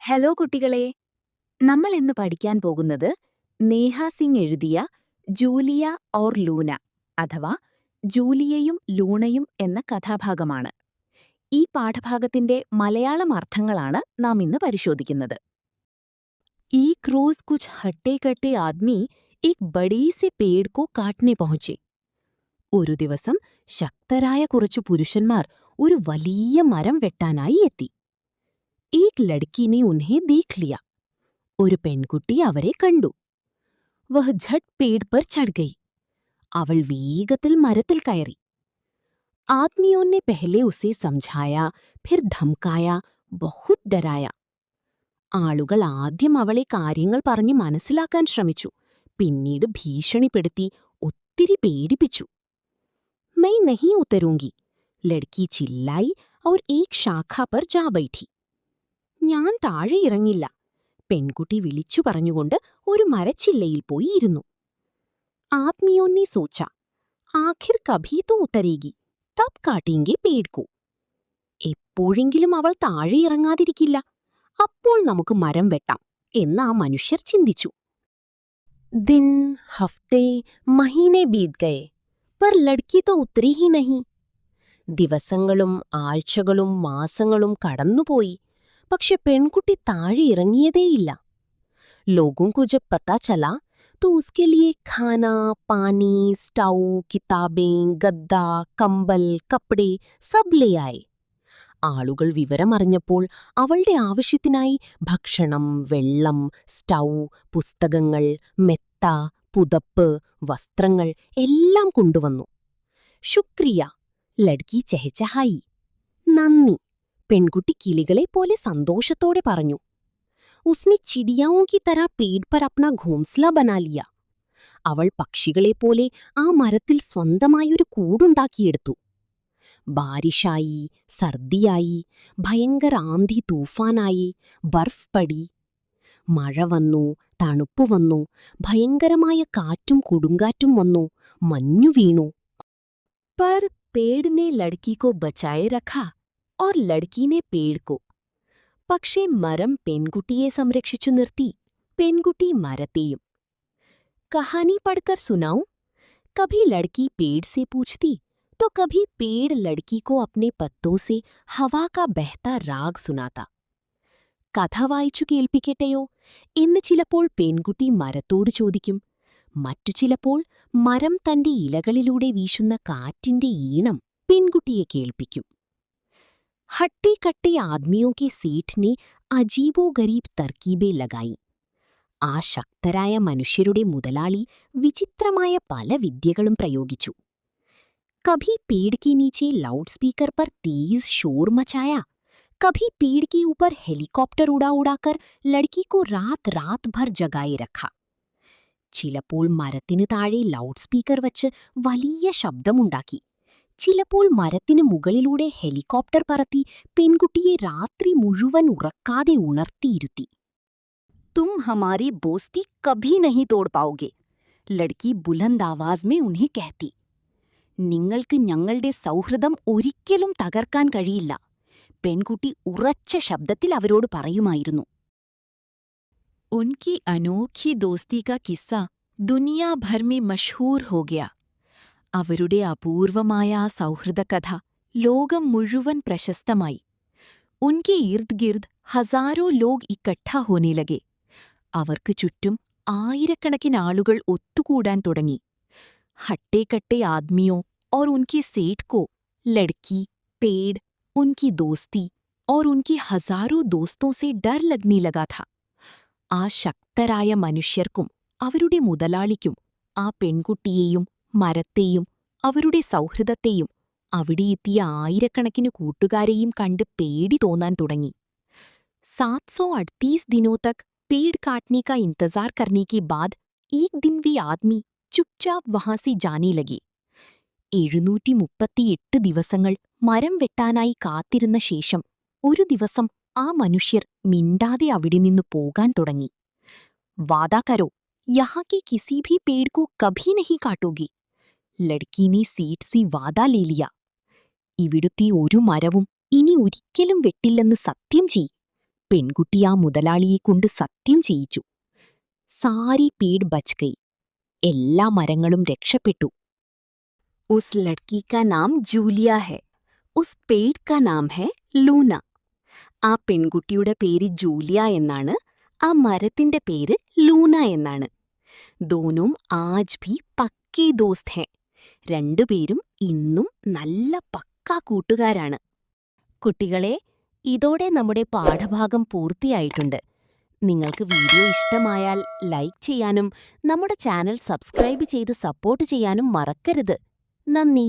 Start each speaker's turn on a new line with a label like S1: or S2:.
S1: Hello കുട്ടികളെ, നമ്മൾ ഇന്ന് പഠിക്കാൻ പോകുന്നത് നേഹ സിംഗ് എഴുതിയ ജൂലിയ ഓർ ലൂന അഥവാ ജൂലിയയും ലൂണയും എന്ന കഥാഭാഗമാണ്. ഈ പാഠഭാഗത്തിന്റെ മലയാളം അർത്ഥങ്ങളാണ് നാം ഇന്ന് പരിശോധിക്കുന്നത്. एक रोज कुछ हट्टे कट्टे आदमी एक बड़ी से पेड़ को काटने पहुंचे. ഒരു ദിവസം ശക്തരായ കുറച്ചു പുരുഷന്മാർ ഒരു വലിയ മരം വെട്ടാനായി എത്തി. एक लड़की ने उन्हें देख लिया. ഒരു പെൺകുട്ടി അവരെ കണ്ടു. വഹ് ഝട്ട് പേട് पर चढ़ गई. അവൾ വേഗത്തിൽ മരത്തിൽ കയറി. आदमियों ने पहले उसे समझाया, फिर धमकाया, बहुत डराया. ആളുകൾ ആദ്യം അവളെ കാര്യങ്ങൾ പറഞ്ഞു മനസ്സിലാക്കാൻ ശ്രമിച്ചു, പിന്നീട് ഭീഷണിപ്പെടുത്തി ഒത്തിരി പേടിപ്പിച്ചു. मैं नहीं उतरूंगी, लड़की चिल्लाई और एक शाखा पर जा बैठी. ഞാൻ താഴെ ഇറങ്ങില്ല, പെൺകുട്ടി വിളിച്ചു പറഞ്ഞുകൊണ്ട് ഒരു മരച്ചില്ലയിൽ പോയി ഇരുന്നു. ആദ്മിയോं ने सोचा, आखिर कभी तो उतरेगी, तब काटेंगे पेड़ को. എപ്പോഴെങ്കിലും അവൾ താഴെ ഇറങ്ങാതിരിക്കില്ല, അപ്പോൾ നമുക്ക് മരം വെട്ടാം എന്ന് ആ മനുഷ്യർ ചിന്തിച്ചു. दिन हफ्ते महीने बीत गए, पर लड़की तो उतरी ही नहीं. ദിവസങ്ങളും ആഴ്ചകളും മാസങ്ങളും കടന്നുപോയി, പക്ഷെ പെൺകുട്ടി താഴെ ഇറങ്ങിയതേയില്ല. लोगों को जब पता चला तो उसके लिए खाना, पानी, स्टव, किताबें, गद्दा, कंबल, कपड़े सब ले आए. ആളുകൾ വിവരമറിഞ്ഞപ്പോൾ അവളുടെ ആവശ്യത്തിനായി ഭക്ഷണം, വെള്ളം, സ്റ്റൗ, പുസ്തകങ്ങൾ, മെത്ത, പുതപ്പ്, വസ്ത്രങ്ങൾ എല്ലാം കൊണ്ടുവന്നു. ശുക്രിയ, ലഡ്കി ചെഹചഹായി. നന്ദി, പെൺകുട്ടി കിളികളെ പോലെ സന്തോഷത്തോടെ പറഞ്ഞു. ഉസ്നെ ചിടിയാओं की तरह पेड़ पर अपना घोंसला बना लिया. അവൾ പക്ഷികളെപ്പോലെ ആ മരത്തിൽ സ്വന്തമായൊരു കൂടുണ്ടാക്കിയെടുത്തു. ബാരിഷായി, സർദിയായി, ഭയങ്കര ആന്ധി തൂഫാനായി, ബർഫ് പടി. മഴ വന്നു, തണുപ്പ് വന്നു, ഭയങ്കരമായ കാറ്റും കൊടുങ്കാറ്റും വന്നു, മഞ്ഞു വീണു. पर पेड़ ने लड़की को बचाए रखा और लड़की ने पेड़ को. പക്ഷേ മരം പെൺകുട്ടിയെ സംരക്ഷിച്ചു നിർത്തി, പെൺകുട്ടി മരത്തെയും. कहानी पढ़कर सुनाऊं? कभी लड़की पेड़ से पूछती तो कभी पेड़ लड़की को अपने पत्तों से हवा का बहता राग सुनाता. കഥ വായിച്ചു കേൾപ്പിക്കട്ടെയോ എന്ന് ചിലപ്പോൾ പെൺകുട്ടി മരത്തോട് ചോദിക്കും. മറ്റു ചിലപ്പോൾ മരം തന്റെ ഇലകളിലൂടെ വീശുന്ന കാറ്റിന്റെ ഈണം പെൺകുട്ടിയെ കേൾപ്പിക്കും. ഹട്ടെ കട്ടെ ആദ്മിയോं के सेठ ने അജീബോ ഗരീബ് തർക്കീബെ ലഗായി. ആ ശക്തരായ മനുഷ്യരുടെ മുതലാളി വിചിത്രമായ പല വിദ്യകളും പ്രയോഗിച്ചു. कभी पेड़ के नीचे लाउडस्पीकर पर तेज शोर मचाया, कभी पेड़ के ऊपर हेलीकॉप्टर उड़ा उड़ाकर लड़की को रात रात भर जगाए रखा. ചിലപ്പോൾ മരത്തിനു താഴെ ലൗഡ് സ്പീക്കർ വച്ച് വലിയ ശബ്ദമുണ്ടാക്കി, ചിലപ്പോൾ മരത്തിനു മുകളിലൂടെ ഹെലികോപ്റ്റർ പറത്തി പെൺകുട്ടിയെ രാത്രി മുഴുവൻ ഉറക്കാതെ ഉണർത്തിയിരുത്തി. तुम हमारी दोस्ती कभी नहीं तोड़ पाओगे, लड़की बुलंद आवाज में उन्हें कहती. നിങ്ങൾക്ക് ഞങ്ങളുടെ സൗഹൃദം ഒരിക്കലും തകർക്കാൻ കഴിയില്ല, പെൺകുട്ടി ഉറച്ച ശബ്ദത്തിൽ അവരോട് പറയുമായിരുന്നു. उनकी अनोखी दोस्ती का किस्सा दुनिया भर में मशहूर हो गया. അവരുടെ അപൂർവമായ ആ സൗഹൃദകഥ ലോകം മുഴുവൻ പ്രശസ്തമായി. ഉൻകെ ഇർദ് ഗിർദ് ഹസാരോ ലോഗ് ഇക്കട്ടാ ഹോനെ ലഗെ. അവർക്ക് ചുറ്റും ആയിരക്കണക്കിന് ആളുകൾ ഒത്തുകൂടാൻ തുടങ്ങി. हट्टे कट्टे आदमियों और उनके सेठ को लड़की, पेड़, उनकी दोस्ती और उनके हजारों दोस्तों से डर लगने लगा था. ആ ശക്തരായ മനുഷ്യർക്കും അവരുടെ മുതലാളിക്കും ആ പെൺകുട്ടിയെയും മരത്തെയും അവരുടെ സൗഹൃദത്തെയും അവിടെയെത്തിയ ആയിരക്കണക്കിന് കൂട്ടുകാരെയും കണ്ട് പേടി തോന്നാൻ തുടങ്ങി. 738 दिनों तक पेड़ काटने का इंतजार करने के बाद एक दिन वे आदमी ചുപ്ചാപ് വഹാസി ജാനേ ലഗേ. 738 ദിവസങ്ങൾ മരം വെട്ടാനായി കാത്തിരുന്ന ശേഷം ഒരു ദിവസം ആ മനുഷ്യർ മിണ്ടാതെ അവിടെ നിന്ന് പോകാൻ തുടങ്ങി. വാദാ കരോ, യഹാ കെ കിസി ഭി പേട് കോ കഭി നഹീ കാട്ടോഗി. ലഡ്കി ने सेठ से वादा ले लिया. ഇവിടുത്തെ ഒരു മരവും ഇനി ഒരിക്കലും വെട്ടില്ലെന്ന് സത്യം ചെയ്, പെൺകുട്ടി ആ മുതലാളിയെക്കൊണ്ട് സത്യം ചെയ്യിച്ചു. സാരി പേട് ബച്ച് ഗയി. എല്ലാ മരങ്ങളും രക്ഷപ്പെട്ടു.
S2: उस लड़की का नाम जूलिया है. उस पेड़ का नाम है ലൂന. ആ പെൺകുട്ടിയുടെ പേര് ജൂലിയ എന്നാണ്, ആ മരത്തിന്റെ പേര് ലൂന എന്നാണ്. ദോനും ആജ് ഭി പക്കേ ദോസ്ത് ഹെ. രണ്ടുപേരും ഇന്നും നല്ല പക്കാ കൂട്ടുകാരാണ്. കുട്ടികളെ, ഇതോടെ നമ്മുടെ പാഠഭാഗം പൂർത്തിയായിട്ടുണ്ട്. നിങ്ങൾക്ക് വീഡിയോ ഇഷ്ടമായാൽ ലൈക്ക് ചെയ്യാനും നമ്മുടെ ചാനൽ സബ്സ്ക്രൈബ് ചെയ്ത് സപ്പോർട്ട് ചെയ്യാനും മറക്കരുത്. നന്ദി.